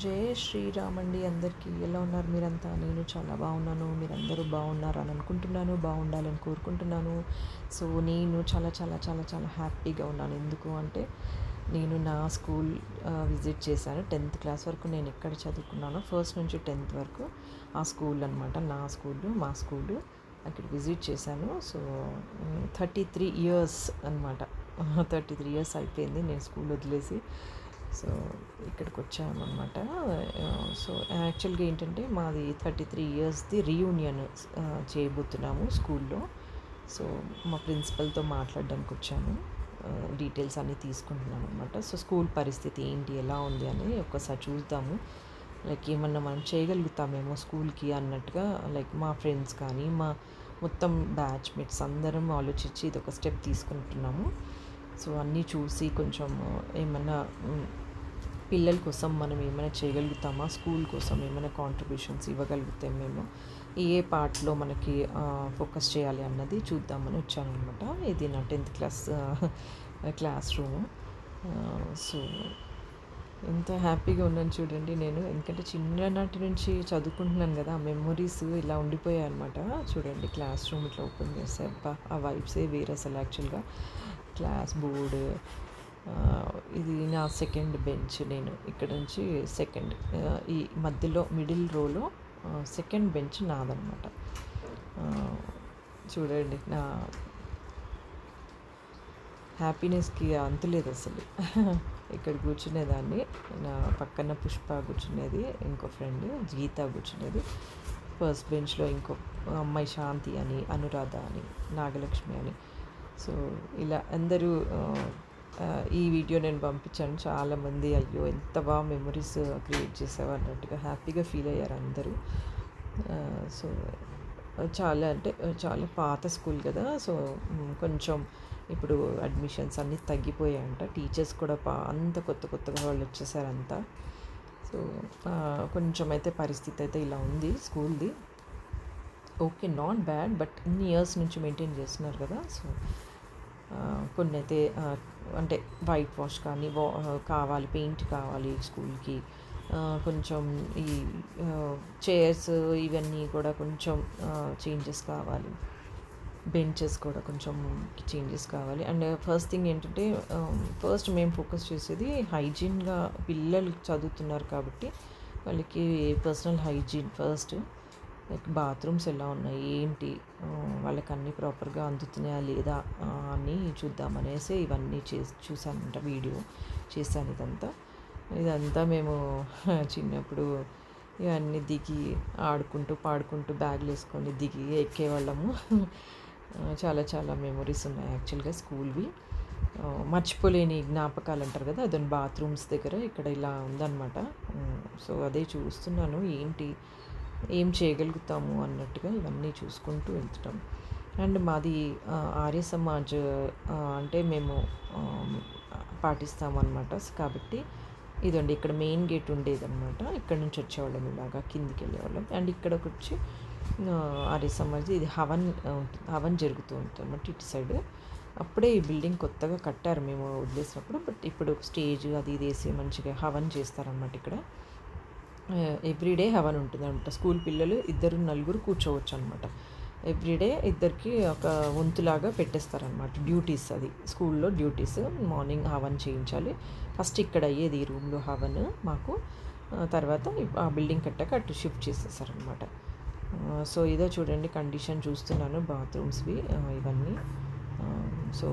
జై శ్రీరామ్ అండి. అందరికీ ఎలా ఉన్నారు మీరంతా? నేను చాలా బాగున్నాను. మీరందరూ బాగున్నారు అని అనుకుంటున్నాను, బాగుండాలని కోరుకుంటున్నాను. సో నేను చాలా చాలా చాలా చాలా హ్యాపీగా ఉన్నాను. ఎందుకు అంటే నేను నా స్కూల్ విజిట్ చేశాను. 10th క్లాస్ వరకు నేను ఎక్కడ చదువుకున్నానో ఫస్ట్ నుంచి 10th వరకు ఆ స్కూల్ అనమాట. నా స్కూలు, మా స్కూలు అక్కడ విజిట్ చేశాను. సో 33 ఇయర్స్ అనమాట. 33 ఇయర్స్ అయిపోయింది నేను స్కూల్ వదిలేసి. సో ఇక్కడికి వచ్చామన్నమాట. సో యాక్చువల్గా ఏంటంటే మాది 33 ఇయర్స్ది రీయూనియన్ చేయబోతున్నాము స్కూల్లో. సో మా ప్రిన్సిపల్తో మాట్లాడడానికి వచ్చాను. డీటెయిల్స్ అన్నీ తీసుకుంటున్నాను అనమాట. సో స్కూల్ పరిస్థితి ఏంటి, ఎలా ఉంది అని ఒక్కసారి చూద్దాము. లైక్ ఏమన్నా మనం చేయగలుగుతామేమో స్కూల్కి అన్నట్టుగా, లైక్ మా ఫ్రెండ్స్ కానీ మా మొత్తం బ్యాచ్మేట్స్ అందరం ఆలోచించి ఇది ఒక స్టెప్ తీసుకుంటున్నాము. సో అన్నీ చూసి కొంచెం ఏమన్నా పిల్లల కోసం మనం ఏమైనా చేయగలుగుతామా, స్కూల్ కోసం ఏమైనా కాంట్రిబ్యూషన్స్ ఇవ్వగలుగుతాం మేము, ఏ పార్ట్లో మనకి ఫోకస్ చేయాలి అన్నది చూద్దామని వచ్చాను అనమాట. ఇది నా 10th క్లాస్ రూము. సో ఎంత హ్యాపీగా ఉన్నాను చూడండి నేను, ఎందుకంటే చిన్ననాటి నుంచి చదువుకుంటున్నాను కదా, ఆ మెమొరీస్ ఇలా ఉండిపోయాయి అనమాట. చూడండి క్లాస్ రూమ్ ఇట్లా ఓపెన్ చేస్తే అబ్బా ఆ వైబ్సే వేరే అసలు. యాక్చువల్గా క్లాస్ బోర్డు, ఇది నా సెకండ్ బెంచ్. నేను ఇక్కడ నుంచి సెకండ్, ఈ మధ్యలో మిడిల్ రోలో సెకండ్ బెంచ్ నాదనమాట. చూడండి నా హ్యాపీనెస్కి అంతులేదు అసలు. ఇక్కడ కూర్చునేదాన్ని, నా పక్కన పుష్ప కూర్చునేది, ఇంకో ఫ్రెండ్ గీత కూర్చునేది. ఫస్ట్ బెంచ్లో ఇంకో అమ్మాయి శాంతి అని, అనురాధ అని, నాగలక్ష్మి అని. సో ఇలా అందరూ ఈ వీడియో నేను పంపించాను. చాలామంది అయ్యో ఎంత బాగా మెమరీస్ క్రియేట్ చేసావు అన్నట్టుగా హ్యాపీగా ఫీల్ అయ్యారు అందరూ. సో చాలా అంటే చాలా పాత స్కూల్ కదా, సో కొంచెం ఇప్పుడు అడ్మిషన్స్ అన్నీ తగ్గిపోయాయంట. టీచర్స్ కూడా అంత కొత్తగా వాళ్ళు వచ్చేసారంతా. సో కొంచెం అయితే పరిస్థితి అయితే ఇలా ఉంది స్కూల్ది. ఓకే, నాట్ బ్యాడ్, బట్ ఇన్ని ఇయర్స్ నుంచి మెయింటైన్ చేస్తున్నారు కదా. సో కొన్ని అయితే అంటే వైట్ వాష్ కానీ కావాలి, పెయింట్ కావాలి స్కూల్కి. కొంచెం ఈ చైర్స్ ఇవన్నీ కూడా కొంచెం చేంజెస్ కావాలి. బెంచెస్ కూడా కొంచెం చేంజెస్ కావాలి. అండ్ ఫస్ట్ థింగ్ ఏంటంటే, ఫస్ట్ మేము ఫోకస్ చేసేది హైజీన్గా. పిల్లలు చదువుతున్నారు కాబట్టి వాళ్ళకి personal hygiene first. Like bathrooms ఎలా ఉన్నాయి, ఏంటి, వాళ్ళకి అన్నీ ప్రాపర్గా అందుతున్నాయా లేదా అని చూద్దామనేసి ఇవన్నీ చూసానంట. వీడియో చేశాను. ఇదంతా మేము చిన్నప్పుడు ఇవన్నీ దిగి ఆడుకుంటూ పాడుకుంటూ బ్యాగులు వేసుకొని దిగి ఎక్కేవాళ్ళము. చాలా చాలా మెమొరీస్ ఉన్నాయి యాక్చువల్గా స్కూల్వి. మర్చిపోలేని జ్ఞాపకాలు అంటారు కదా, అదని బాత్రూమ్స్ దగ్గర ఇక్కడ ఇలా ఉందన్నమాట. సో అదే చూస్తున్నాను, ఏంటి ఏం చేయగలుగుతాము అన్నట్టుగా ఇవన్నీ చూసుకుంటూ వెళ్తాం. అండ్ మాది ఆర్య సమాజ్ అంటే మేము పాటిస్తామన్నమాట. కాబట్టి ఇదండి ఇక్కడ మెయిన్ గేట్ ఉండేదన్నమాట. ఇక్కడ నుంచి వచ్చేవాళ్ళం, ఇలాగా కిందికి వెళ్ళేవాళ్ళం. అండ్ ఇక్కడికి వచ్చి ఆర్య సమాజ్ ఇది హవన్ జరుగుతూ ఉంటుంది అన్నమాట ఇటు సైడ్. అప్పుడే ఈ బిల్డింగ్ కొత్తగా కట్టారు మేము వదిలేసినప్పుడు. బట్ ఇప్పుడు స్టేజ్ అది ఇది వేసి మంచిగా హవన్ చేస్తారనమాట. ఇక్కడ ఎవ్రీడే హవన్ ఉంటుంది అనమాట. స్కూల్ పిల్లలు 2-4 కూర్చోవచ్చు అనమాట. ఎవ్రీడే ఇద్దరికి ఒక వంతులాగా పెట్టేస్తారనమాట. డ్యూటీస్, అది స్కూల్లో డ్యూటీస్. మార్నింగ్ హవన్ చేయించాలి. ఫస్ట్ ఇక్కడ అయ్యేది ఈ రూమ్లో హవన్ మాకు. తర్వాత ఆ బిల్డింగ్ కట్టాక అటు షిఫ్ట్ చేసేసారనమాట. సో ఇదో చూడండి కండిషన్ చూస్తున్నాను బాత్రూమ్స్వి ఇవన్నీ. సో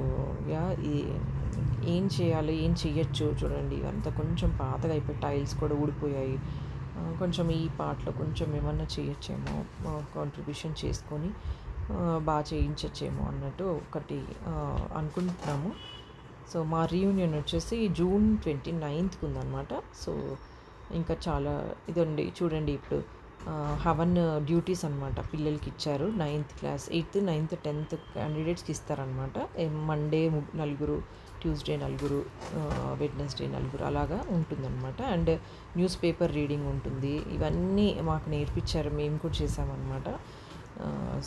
ఏం చేయాలి, ఏం చెయ్యొచ్చు చూడండి. ఇవంతా కొంచెం పాతగా అయిపోయి టైల్స్ కూడా ఊడిపోయాయి. కొంచెం ఈ పార్ట్లో కొంచెం ఏమన్నా చేయొచ్చేమో, కాంట్రిబ్యూషన్ చేసుకొని బాగా చేయించచ్చేమో అన్నట్టు ఒకటి అనుకుంటున్నాము. సో మా రీయూనియన్ వచ్చేసి June 29th ఉందన్నమాట. సో ఇంకా చాలా ఇదండి చూడండి. ఇప్పుడు హవన్ డ్యూటీస్ అనమాట పిల్లలకి ఇచ్చారు. 9th class, 8th, 9th, 10th క్యాండిడేట్స్కి ఇస్తారనమాట. మండే 4, ట్యూస్డే 4, వెడ్నెస్డే 4 అలాగా ఉంటుందన్నమాట. అండ్ న్యూస్ పేపర్ రీడింగ్ ఉంటుంది. ఇవన్నీ మాకు నేర్పించారు, మేము కూడా చేసామన్నమాట.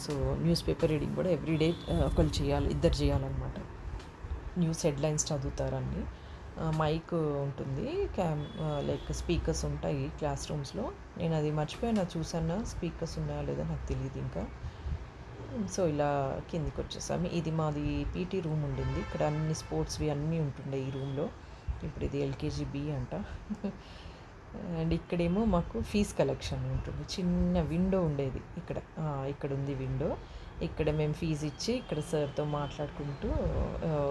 సో న్యూస్ పేపర్ రీడింగ్ కూడా ఎవ్రీడే ఒకళ్ళు చేయాలి, 2 చేయాలన్నమాట. న్యూస్ హెడ్లైన్స్ చదువుతారని. మైక్ ఉంటుంది, లైక్ స్పీకర్స్ ఉంటాయి క్లాస్ రూమ్స్లో. నేను అది మర్చిపోయినా, చూసానా స్పీకర్స్ ఉన్నాయా లేదా నాకు తెలియదు ఇంకా. సో ఇలా కిందికి వచ్చేసాము. ఇది మాది పీటీ రూమ్ ఉండింది, ఇక్కడ అన్ని స్పోర్ట్స్వి అన్నీ ఉంటుండే ఈ రూమ్లో. ఇప్పుడు ఇది ఎల్కేజీ బి అంట. అండ్ ఇక్కడేమో మాకు ఫీజ్ కలెక్షన్ ఉంటుంది, చిన్న విండో ఉండేది ఇక్కడ. ఇక్కడ ఉంది విండో. ఇక్కడ మేము ఫీజు ఇచ్చి ఇక్కడ సార్తో మాట్లాడుకుంటూ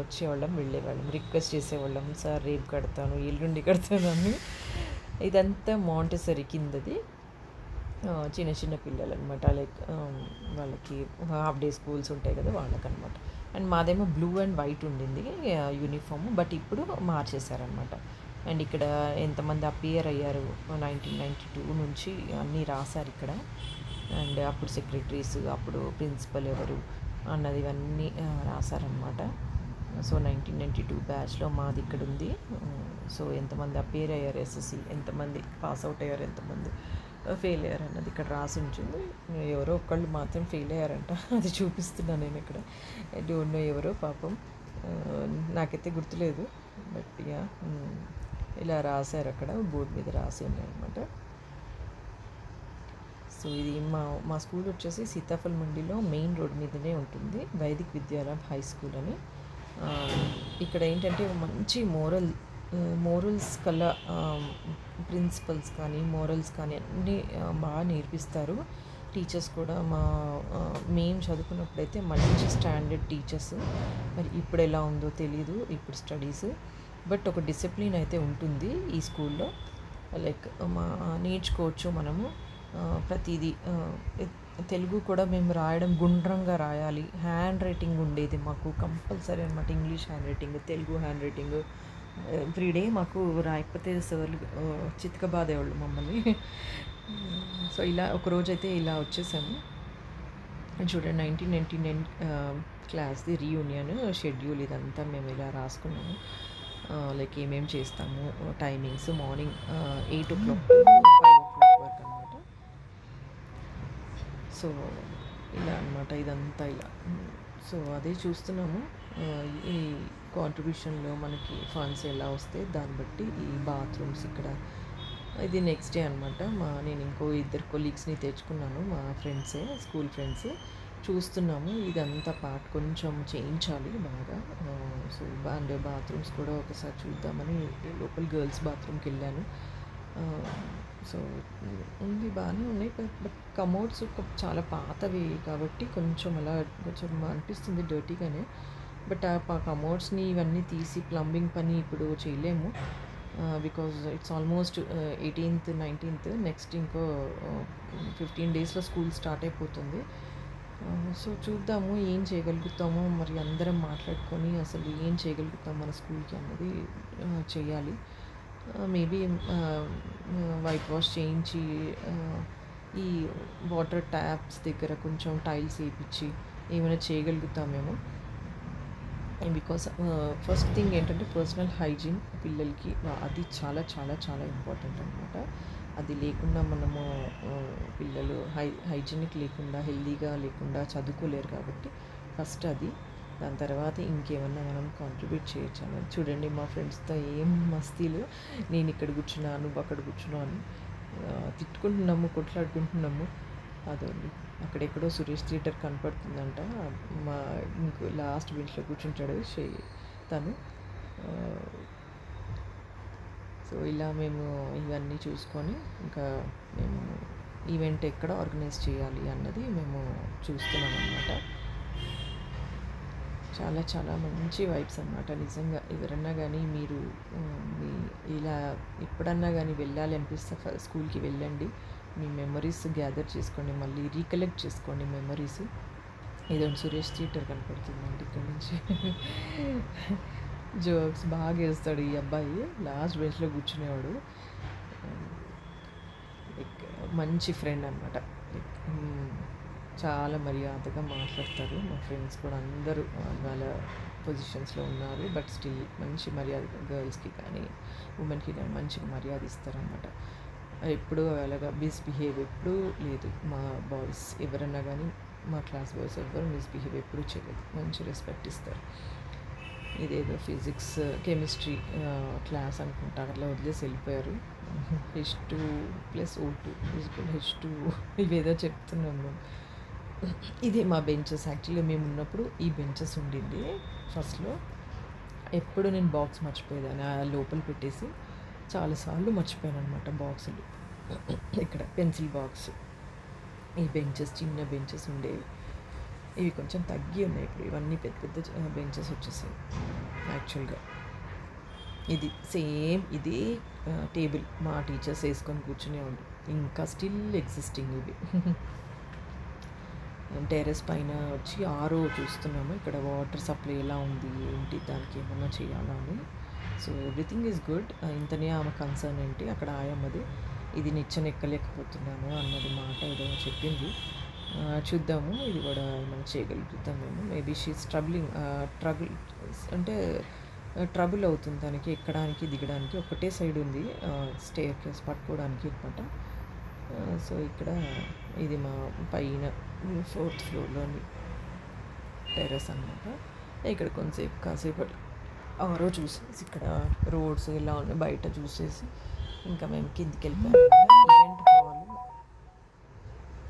వచ్చేవాళ్ళం, వెళ్ళేవాళ్ళం, రిక్వెస్ట్ చేసేవాళ్ళం, సార్ రేపు కడతాను, ఎల్లుండి కడతాను అని. ఇదంతా మాంటెసరీ కిందది. చిన్న చిన్న పిల్లలు అనమాట, లైక్ వాళ్ళకి హాఫ్ డే స్కూల్స్ ఉంటాయి కదా, వాళ్ళకనమాట. అండ్ మాదేమో బ్లూ అండ్ వైట్ ఉండింది యూనిఫామ్, బట్ ఇప్పుడు మార్చేశారనమాట. అండ్ ఇక్కడ ఎంతమంది అపియర్ అయ్యారు 1992 నుంచి అన్నీ రాశారు ఇక్కడ. అండ్ అప్పుడు సెక్రటరీస్, అప్పుడు ప్రిన్సిపల్ ఎవరు అన్నది ఇవన్నీ రాశారనమాట. సో 1992 బ్యాచ్లో మాది ఇక్కడ ఉంది. సో ఎంతమంది అపియర్ అయ్యారు ఎస్ఎస్సి, ఎంతమంది పాస్ అవుట్ అయ్యారు, ఎంతమంది ఫెయిల్ అయ్యారు అన్నది ఇక్కడ రాసి ఉంటుంది. ఎవరో ఒకళ్ళు మాత్రం ఫెయిల్ అయ్యారంట, అది చూపిస్తున్నాను నేను ఇక్కడ. ఐ డోంట్ నో ఎవరో, పాపం నాకైతే గుర్తులేదు. బట్ యా, ఇలా రాశారు అక్కడ, బోర్డు మీద రాసి ఉన్నాయి అనమాట. సో ఇది మా స్కూల్ వచ్చేసి సీతాఫల్ మండిలో మెయిన్ రోడ్ మీదనే ఉంటుంది, వైదిక్ విద్యాలయం హై స్కూల్ అని. ఇక్కడ ఏంటంటే మంచి మోరల్స్ కల ప్రిన్సిపల్స్ కానీ, మోరల్స్ కానీ అన్నీ బాగా నేర్పిస్తారు. టీచర్స్ కూడా మేము చదువుకున్నప్పుడైతే మంచి స్టాండర్డ్ టీచర్స్. మరి ఇప్పుడు ఎలా ఉందో తెలీదు ఇప్పుడు స్టడీస్, బట్ ఒక డిసిప్లిన్ అయితే ఉంటుంది ఈ స్కూల్లో. లైక్ నేర్చుకోవచ్చు మనము ప్రతిదీ. తెలుగు కూడా మేము రాయడం గుండ్రంగా రాయాలి, హ్యాండ్ రైటింగ్ ఉండేది మాకు కంపల్సరీ అనమాట. English hand writing, Telugu hand writing everyday మాకు రాయకపోతే సార్లు చితకబాదేవాళ్ళు మమ్మల్ని. సో ఇలా ఒకరోజు అయితే ఇలా వచ్చేసాము. చూడండి 1999 క్లాస్ది రీయూనియన్ షెడ్యూల్ ఇదంతా మేము ఇలా రాసుకున్నాము. లైక్ ఏమేమి చేస్తాము, timings morning 8 o'clock to 5 o'clock వరకు అనమాట. సో ఇలా అనమాట ఇదంతా ఇలా. సో అదే చూస్తున్నాము, ఈ కాంట్రిబ్యూషన్లో మనకి ఫండ్స్ ఎలా వస్తే దాన్ని బట్టి ఈ బాత్రూమ్స్ ఇక్కడ. ఇది నెక్స్ట్ డే అనమాట. నేను ఇంకో 2 కొలీగ్స్ని తెచ్చుకున్నాను, మా ఫ్రెండ్సే, స్కూల్ ఫ్రెండ్స్. చూస్తున్నాము ఇదంతా పార్ట్ కొంచెం చేయించాలి బాగా. సో అండ్ బాత్రూమ్స్ కూడా ఒకసారి చూద్దామని లోపల గర్ల్స్ బాత్రూమ్కి వెళ్ళాను. సో ఉంది, బాగానే ఉన్నాయి, బట్ కమోడ్స్ చాలా పాతవి కాబట్టి కొంచెం అలా కొంచెం అనిపిస్తుంది డర్టీగానే. బట్ ఆ కమోడ్స్ని ఇవన్నీ తీసి ప్లంబింగ్ పని ఇప్పుడు చేయలేము, because it's almost 18th 19th, next ఇంకో 15 daysలో స్కూల్ స్టార్ట్ అయిపోతుంది. సో చూద్దాము ఏం చేయగలుగుతామో, మరి అందరం మాట్లాడుకొని అసలు ఏం చేయగలుగుతాం మన స్కూల్కి అన్నది చేయాలి. మేబీ వైట్ వాష్ చేయించి ఈ వాటర్ ట్యాప్స్ దగ్గర కొంచెం టైల్స్ వేయించి ఏమైనా చేయగలుగుతామేమో. బికాస్ ఫస్ట్ థింగ్ ఏంటంటే పర్సనల్ హైజీన్ పిల్లలకి, అది చాలా చాలా చాలా ఇంపార్టెంట్ అనమాట. అది లేకుండా మనము పిల్లలు హైజీనిక్ లేకుండా, హెల్దీగా లేకుండా చదువుకోలేరు కాబట్టి ఫస్ట్ అది. దాని తర్వాత ఇంకేమన్నా మనం కాంట్రిబ్యూట్ చేయొచ్చు అన్నది. చూడండి మా ఫ్రెండ్స్తో ఏం మస్తీలు, నేను ఇక్కడ కూర్చున్నా, నువ్వు అక్కడ కూర్చున్నావు అని తిట్టుకుంటున్నాము, కొట్లాడుకుంటున్నాము. అదండి అక్కడెక్కడో సురేష్ థియేటర్ కనపడుతుందంట, మా ఇంకో లాస్ట్ బెంచ్లో కూర్చుంటాడు తను. సో ఇలా మేము ఇవన్నీ చూసుకొని ఇంకా మేము ఈవెంట్ ఎక్కడ ఆర్గనైజ్ చేయాలి అన్నది మేము చూస్తున్నాం అన్నమాట. చాలా చాలా మంచి వైబ్స్ అన్నమాట నిజంగా. ఎవరన్నా కానీ మీరు ఇలా ఎప్పుడన్నా కానీ వెళ్ళాలి అనిపిస్తే స్కూల్కి వెళ్ళండి, మీ మెమరీస్ గ్యాదర్ చేసుకోండి, మళ్ళీ రీకలెక్ట్ చేసుకోండి మెమరీస్. ఏదో సురేష్ థియేటర్ కనపడుతుందండి ఇక్కడ నుంచి. జోక్స్ బాగా వేస్తాడు ఈ అబ్బాయి, లాస్ట్ బెంచ్లో కూర్చునేవాడు. మంచి ఫ్రెండ్ అనమాట, చాలా మర్యాదగా మాట్లాడతారు. మా ఫ్రెండ్స్ కూడా అందరూ వాళ్ళ పొజిషన్స్లో ఉన్నారు, బట్ స్టిల్ మంచి మర్యాద, గర్ల్స్కి కానీ ఉమెన్కి కానీ మంచిగా మర్యాద ఇస్తారనమాట. ఎప్పుడూ అలాగా మిస్బిహేవ్ ఎప్పుడూ లేదు. మా బాయ్స్ ఎవరన్నా కానీ, మా క్లాస్ బాయ్స్ ఎవ్వరు మిస్బిహేవ్ ఎప్పుడూ చేయలేదు, మంచి రెస్పెక్ట్ ఇస్తారు. ఇదేదో ఫిజిక్స్ కెమిస్ట్రీ క్లాస్ అనుకుంటా అట్లా వదిలేసి వెళ్ళిపోయారు. H2 + O2 = H2 ఇవేదో చెప్తున్నాం మేము. ఇదే మా బెంచెస్. యాక్చువల్లీ మేము ఉన్నప్పుడు ఈ బెంచెస్ ఉండింది ఫస్ట్లో. ఎప్పుడు నేను బాక్స్ మర్చిపోయేదాన్ని లోపల పెట్టేసి చాలాసార్లు మర్చిపోయాను అనమాట బాక్సులు. ఇక్కడ పెన్సిల్ బాక్స్, ఈ బెంచెస్ చిన్న బెంచెస్ ఉండేవి. ఇవి కొంచెం తగ్గి ఉన్నాయి ఇప్పుడు. ఇవన్నీ పెద్ద పెద్ద బెంచెస్ వచ్చేసాయి. యాక్చువల్గా ఇది సేమ్ ఇదే టేబుల్ మా టీచర్స్ వేసుకొని కూర్చునే ఉండు. ఇంకా స్టిల్ ఎగ్జిస్టింగ్ ఇవి. టెర్రస్ పైన వచ్చి ఆరో చూస్తున్నాము. ఇక్కడ వాటర్ సప్లై ఎలా ఉంది ఏంటి, దానికి ఏమన్నా చేయాలా అని. So everything is good. ఇంతనే ఆమె కన్సర్న్ ఏంటి అక్కడ ఆయమ్మది, ఇది నిచ్చెనెక్కలేకపోతున్నాను అన్నది మాట ఏదో చెప్పింది. చూద్దాము ఇది కూడా మనం చేయగలుగుతామేమో. మేబీ షీస్ ట్రబుల్ అవుతుంది తనకి ఎక్కడానికి దిగడానికి. ఒకటే సైడ్ ఉంది స్టేర్ కేస్ పట్టుకోవడానికి అనమాట. సో ఇక్కడ ఇది మా పైన 4th ఫ్లోర్లోని టెర్రస్ అనమాట. ఇక్కడ కాసేపు ఆరో చూసేసి ఇక్కడ రోడ్స్ ఎలా ఉన్నాయి బయట చూసేసి ఇంకా మేము కిందికి వెళ్ళిపోయాము.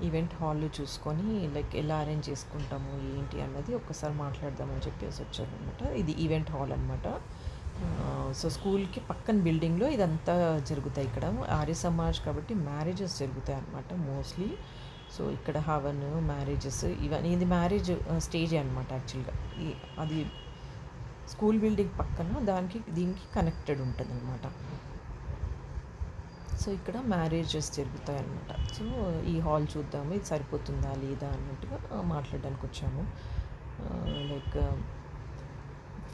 ఈవెంట్ హాల్ చూసుకొని లైక్ ఎలా అరేంజ్ చేసుకుంటాము ఏంటి అన్నది ఒక్కసారి మాట్లాడదామని చెప్పేసి వచ్చారనమాట. ఇది ఈవెంట్ హాల్ అనమాట. సో స్కూల్కి పక్కన బిల్డింగ్లో ఇదంతా జరుగుతాయి. ఇక్కడ ఆర్య సమాజ్ కాబట్టి మ్యారేజెస్ జరుగుతాయి అనమాట మోస్ట్లీ. సో ఇక్కడ హవన్, మ్యారేజెస్ ఇవన్నీ, ఇది మ్యారేజ్ స్టేజే అనమాట యాక్చువల్గా. అది స్కూల్ బిల్డింగ్ పక్కన దీనికి కనెక్టెడ్ ఉంటుంది అనమాట. సో ఇక్కడ మ్యారేజెస్ జరుగుతాయి అన్నమాట. సో ఈ హాల్ చూద్దాము ఇది సరిపోతుందా లేదా అన్నట్టుగా మాట్లాడడానికి వచ్చాము. లైక్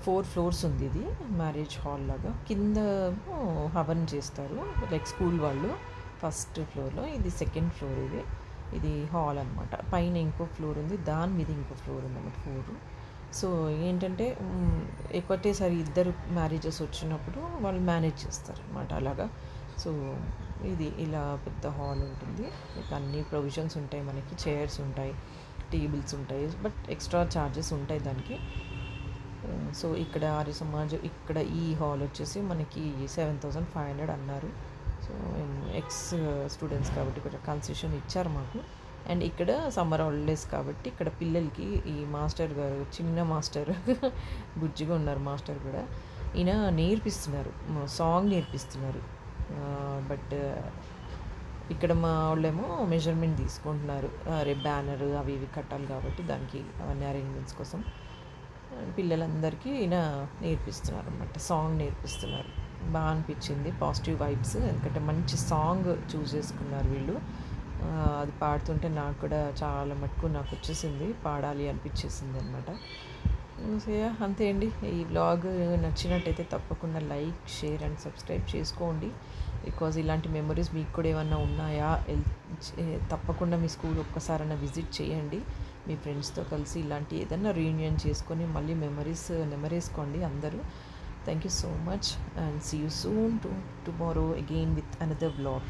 4 floors ఉంది ఇది మ్యారేజ్ హాల్ లాగా. కింద హవన్ చేస్తారు లైక్ స్కూల్ వాళ్ళు ఫస్ట్ ఫ్లోర్లో, ఇది సెకండ్ ఫ్లోర్. ఇది హాల్ అనమాట. పైన ఇంకో ఫ్లోర్ ఉంది, దాని మీద ఇంకో ఫ్లోర్ ఉంది అన్నమాట 4. సో ఏంటంటే ఒకటేసారి 2 మ్యారేజెస్ వచ్చినప్పుడు వాళ్ళు మేనేజ్ చేస్తారు అనమాట అలాగా. సో ఇది ఇలా పెద్ద హాల్ ఉంటుంది. అన్ని ప్రొవిజన్స్ ఉంటాయి మనకి, చైర్స్ ఉంటాయి, టేబుల్స్ ఉంటాయి, బట్ ఎక్స్ట్రా ఛార్జెస్ ఉంటాయి దానికి. సో ఇక్కడ ఆర్య సమాజ్ ఇక్కడ ఈ హాల్ వచ్చేసి మనకి 7,500 అన్నారు. సో మేము స్టూడెంట్స్ కాబట్టి కొంచెం కన్సెషన్ ఇచ్చారు మాకు. అండ్ ఇక్కడ సమ్మర్ హాలిడేస్ కాబట్టి ఇక్కడ పిల్లలకి ఈ మాస్టర్ గారు, చిన్న మాస్టర్ బుజ్జిగా ఉన్నారు మాస్టర్ కూడా, ఈయన నేర్పిస్తున్నారు, సాంగ్ నేర్పిస్తున్నారు. బట్ ఇక్కడ మా వాళ్ళేమో మెజర్మెంట్ తీసుకుంటున్నారు, రేపు బ్యానర్ అవి ఇవి కట్టాలి కాబట్టి దానికి అవన్నీ అరేంజ్మెంట్స్ కోసం పిల్లలందరికీ ఈయన నేర్పిస్తున్నారు అన్నమాట, సాంగ్ నేర్పిస్తున్నారు. బాగా అనిపించింది, పాజిటివ్ వైబ్స్. ఎందుకంటే మంచి సాంగ్ చూస్ చేసుకున్నారు వీళ్ళు. అది పాడుతుంటే నాకు కూడా చాలా మటుకు నాకు వచ్చేసింది, పాడాలి అనిపించేసింది అనమాట. సో అంతే అండి. ఈ వ్లాగ్ నచ్చినట్టయితే తప్పకుండా లైక్, షేర్ అండ్ సబ్స్క్రైబ్ చేసుకోండి. బికాజ్ ఇలాంటి మెమరీస్ మీకు కూడా ఏమన్నా ఉన్నాయా, తప్పకుండా మీ స్కూల్ ఒక్కసారైనా విజిట్ చేయండి. మీ ఫ్రెండ్స్తో కలిసి ఇలాంటి ఏదైనా రీయూనియన్ చేసుకొని మళ్ళీ నెమరేసుకోండి అందరూ. Thank you so much and see you soon tomorrow again with another vlog.